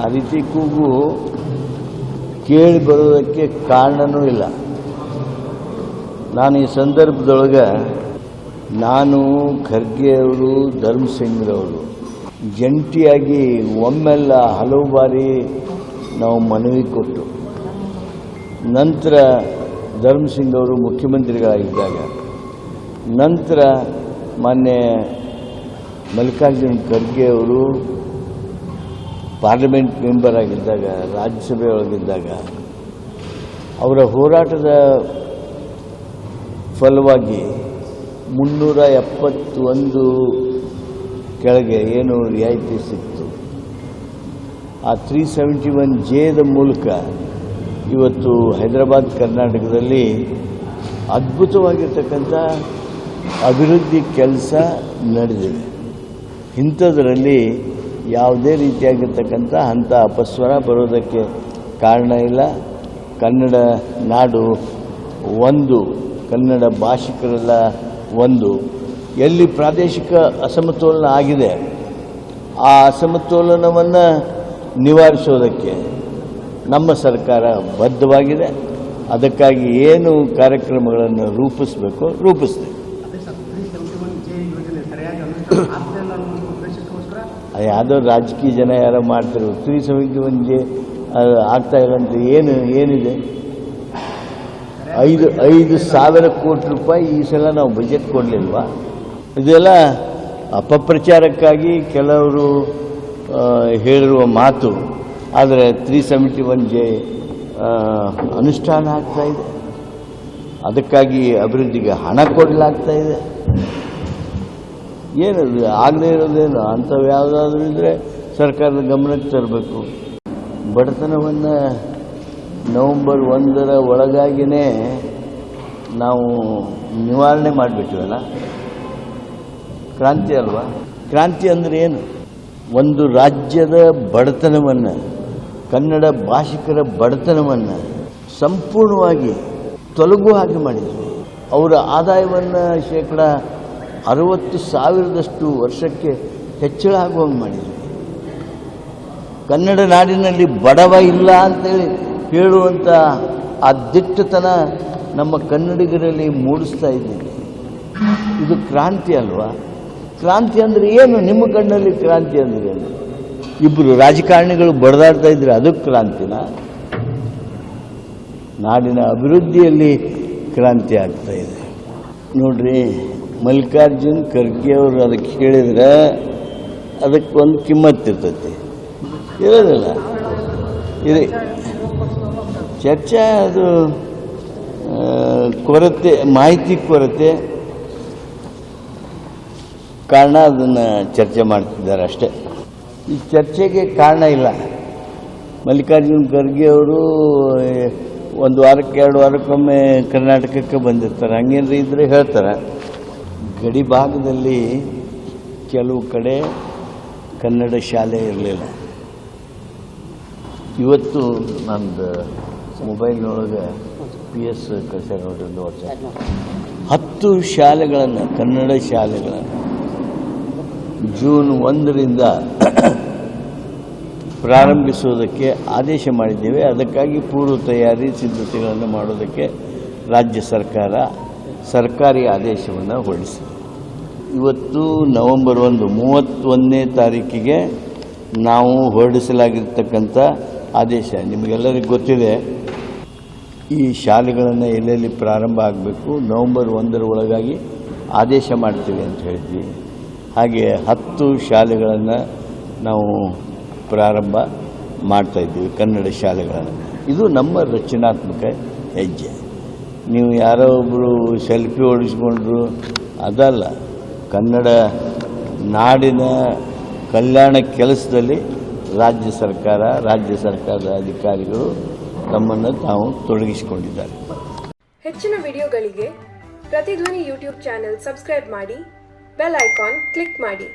ಆ ರೀತಿ ಕೂಗು ಕೇಳಿ ಬರೋದಕ್ಕೆ ಕಾರಣನೂ ಇಲ್ಲ. ನಾನು ಈ ಸಂದರ್ಭದೊಳಗೆ ನಾನು ಖರ್ಗೆ ಅವರು ಧರ್ಮಸಿಂಗ್ರವರು ಜಂಟಿಯಾಗಿ ಒಮ್ಮೆಲ್ಲ ಹಲವು ಬಾರಿ ನಾವು ಮನವಿ ಕೊಟ್ಟು, ನಂತರ ಧರ್ಮಸಿಂಗ್ ಅವರು ಮುಖ್ಯಮಂತ್ರಿಗಳಾಗಿದ್ದಾಗ, ನಂತರ ಮಾನ್ಯ ಮಲ್ಲಿಕಾರ್ಜುನ್ ಖರ್ಗೆ ಅವರು ಪಾರ್ಲಿಮೆಂಟ್ ಮೆಂಬರ್ ಆಗಿದ್ದಾಗ, ರಾಜ್ಯಸಭೆ ಒಳಗಿದ್ದಾಗ ಅವರ ಹೋರಾಟದ ಫಲವಾಗಿ 371 ಕೆಳಗೆ ಏನು ರಿಯಾಯಿತಿ ಸಿಕ್ತು, ಆ 371Jದ ಮೂಲಕ ಇವತ್ತು ಹೈದರಾಬಾದ್ ಕರ್ನಾಟಕದಲ್ಲಿ ಅದ್ಭುತವಾಗಿರ್ತಕ್ಕಂಥ ಅಭಿವೃದ್ಧಿ ಕೆಲಸ ನಡೆದಿದೆ. ಇಂಥದ್ರಲ್ಲಿ ಯಾವುದೇ ರೀತಿಯಾಗಿರ್ತಕ್ಕಂಥ ಅಂಥ ಅಪಸ್ವರ ಬರೋದಕ್ಕೆ ಕಾರಣ ಇಲ್ಲ. ಕನ್ನಡ ನಾಡು ಒಂದು, ಕನ್ನಡ ಭಾಷಿಕರೆಲ್ಲ ಒಂದು. ಎಲ್ಲಿ ಪ್ರಾದೇಶಿಕ ಅಸಮತೋಲನ ಆಗಿದೆ ಆ ಅಸಮತೋಲನವನ್ನು ನಿವಾರಿಸೋದಕ್ಕೆ ನಮ್ಮ ಸರ್ಕಾರ ಬದ್ಧವಾಗಿದೆ. ಅದಕ್ಕಾಗಿ ಏನು ಕಾರ್ಯಕ್ರಮಗಳನ್ನು ರೂಪಿಸಬೇಕು ರೂಪಿಸ್ತೀವಿ. ಯಾವುದೋ ರಾಜಕೀಯ ಜನ ಯಾರೋ ಮಾಡ್ತಿರೋ 371J ಆಗ್ತಾ ಇಲ್ಲ ಅಂತ ಏನಿದೆ? 5,000 ಕೋಟಿ ರೂಪಾಯಿ ಈ ಸಲ ನಾವು ಬಜೆಟ್ ಕೊಡಲಿಲ್ವಾ? ಇದೆಲ್ಲ ಅಪಪ್ರಚಾರಕ್ಕಾಗಿ ಕೆಲವರು ಹೇಳಿರುವ ಮಾತು. ಆದರೆ 371J ಅನುಷ್ಠಾನ ಆಗ್ತಾ ಇದೆ. ಅದಕ್ಕಾಗಿ ಅಭಿವೃದ್ಧಿಗೆ ಹಣ ಕೊಡಲಾಗ್ತಾ ಇದೆ. ಏನದು ಆಗದೇ ಇರೋದೇನು? ಅಂಥವು ಯಾವುದಾದ್ರೂ ಇದ್ದರೆ ಸರ್ಕಾರದ ಗಮನಕ್ಕೆ ತರಬೇಕು. ಬಡತನವನ್ನು ನವೆಂಬರ್ 1ರ ಒಳಗಾಗಿಯೇ ನಾವು ನಿವಾರಣೆ ಮಾಡಿಬಿಟ್ವಲ್ಲ. ಕ್ರಾಂತಿ ಅಲ್ವಾ? ಕ್ರಾಂತಿ ಅಂದರೆ ಏನು? ಒಂದು ರಾಜ್ಯದ ಬಡತನವನ್ನು, ಕನ್ನಡ ಭಾಷಿಕರ ಬಡತನವನ್ನು ಸಂಪೂರ್ಣವಾಗಿ ತೊಲಗುವ ಹಾಗೆ ಮಾಡಿದ್ವಿ. ಅವರ ಆದಾಯವನ್ನು 60,000% ವರ್ಷಕ್ಕೆ ಹೆಚ್ಚಳ ಆಗುವಂಗೆ ಮಾಡಿದ್ವಿ. ಕನ್ನಡ ನಾಡಿನಲ್ಲಿ ಬಡವ ಇಲ್ಲ ಅಂತೇಳಿ ಹೇಳುವಂಥ ಆ ದಿಟ್ಟತನ ನಮ್ಮ ಕನ್ನಡಿಗರಲ್ಲಿ ಮೂಡಿಸ್ತಾ ಇದ್ದೀವಿ. ಇದು ಕ್ರಾಂತಿ ಅಲ್ವಾ? ಕ್ರಾಂತಿ ಅಂದರೆ ಏನು? ನಿಮ್ಮ ಕಣ್ಣಲ್ಲಿ ಕ್ರಾಂತಿ ಅಂದರೆ ಏನು? ಇಬ್ಬರು ರಾಜಕಾರಣಿಗಳು ಬಡದಾಡ್ತಾ ಇದ್ರೆ ಅದು ಕ್ರಾಂತಿನ? ನಾಡಿನ ಅಭಿವೃದ್ಧಿಯಲ್ಲಿ ಕ್ರಾಂತಿ ಆಗ್ತಾ ಇದೆ. ನೋಡ್ರಿ, ಮಲ್ಲಿಕಾರ್ಜುನ್ ಖರ್ಗೆ ಅವರು ಅದಕ್ಕೆ ಹೇಳಿದ್ರೆ ಅದಕ್ಕೊಂದು ಕಿಮ್ಮತ್ತಿರ್ತೈತಿ, ಇರೋದಿಲ್ಲ. ಇದು ಚರ್ಚೆ, ಅದು ಕೊರತೆ, ಮಾಹಿತಿ ಕೊರತೆ ಕಾರಣ ಅದನ್ನು ಚರ್ಚೆ ಮಾಡ್ತಿದ್ದಾರೆ ಅಷ್ಟೇ. ಈ ಚರ್ಚೆಗೆ ಕಾರಣ ಇಲ್ಲ. ಮಲ್ಲಿಕಾರ್ಜುನ್ ಖರ್ಗೆ ಅವರು 1 ವಾರಕ್ಕೆ 2 ವಾರಕ್ಕೊಮ್ಮೆ ಕರ್ನಾಟಕಕ್ಕೆ ಬಂದಿರ್ತಾರೆ. ಹಂಗೇನ್ರಿ ಇದ್ದರೆ ಹೇಳ್ತಾರೆ. ಗಡಿ ಭಾಗದಲ್ಲಿ ಕೆಲವು ಕಡೆ ಕನ್ನಡ ಶಾಲೆ ಇರಲಿಲ್ಲ. ಇವತ್ತು ನಂದು ಮೊಬೈಲ್ನೊಳಗೆ PS ಕಳಿಸ ನೋಡ್ರಿ, 10 ಶಾಲೆಗಳನ್ನು, ಕನ್ನಡ ಶಾಲೆಗಳನ್ನು ಜೂನ್ 1ರಿಂದ ಪ್ರಾರಂಭಿಸುವುದಕ್ಕೆ ಆದೇಶ ಮಾಡಿದ್ದೇವೆ. ಅದಕ್ಕಾಗಿ ಪೂರ್ವ ತಯಾರಿ ಸಿದ್ಧತೆಗಳನ್ನು ಮಾಡೋದಕ್ಕೆ ರಾಜ್ಯ ಸರ್ಕಾರ ಸರ್ಕಾರಿ ಆದೇಶವನ್ನು ಹೊರಡಿಸಿದೆ. ಇವತ್ತು ನವೆಂಬರ್ 31ನೇ ತಾರೀಕಿಗೆ ನಾವು ಹೊರಡಿಸಲಾಗಿರ್ತಕ್ಕಂಥ ಆದೇಶ ನಿಮಗೆಲ್ಲರಿಗೂ ಗೊತ್ತಿದೆ. ಈ ಶಾಲೆಗಳನ್ನು ಎಲ್ಲೆಲ್ಲಿ ಪ್ರಾರಂಭ ಆಗಬೇಕು ನವೆಂಬರ್ 1ರ ಒಳಗಾಗಿ ಆದೇಶ ಮಾಡ್ತೀವಿ ಅಂತ ಹೇಳಿದ್ವಿ. ಹಾಗೆ 10 ಶಾಲೆಗಳನ್ನು ನಾವು ಪ್ರಾರಂಭ ಮಾಡ್ತಾಯಿದ್ದೀವಿ, ಕನ್ನಡ ಶಾಲೆಗಳನ್ನು. ಇದು ನಮ್ಮ ರಚನಾತ್ಮಕ ಹೆಜ್ಜೆ. ನೀವು ಯಾರೋ ಒಬ್ಬರು ಸೆಲ್ಫಿ ಹೊಡಿಸ್ಕೊಂಡ್ರು ಅದಲ್ಲ. ಕನ್ನಡ ನಾಡಿನ ಕಲ್ಯಾಣ ಕೆಲಸದಲ್ಲಿ ರಾಜ್ಯ ಸರ್ಕಾರದ ಅಧಿಕಾರಿಗಳು ತಮ್ಮನ್ನು ತಾವು ತೊಡಗಿಸಿಕೊಂಡಿದ್ದಾರೆ. ಹೆಚ್ಚಿನ ವಿಡಿಯೋಗಳಿಗೆ ಪ್ರತಿಧ್ವನಿ ಯೂಟ್ಯೂಬ್ ಚಾನೆಲ್ ಸಬ್ಸ್ಕ್ರೈಬ್ ಮಾಡಿ, ಬೆಲ್ ಐಕಾನ್ ಕ್ಲಿಕ್ ಮಾಡಿ.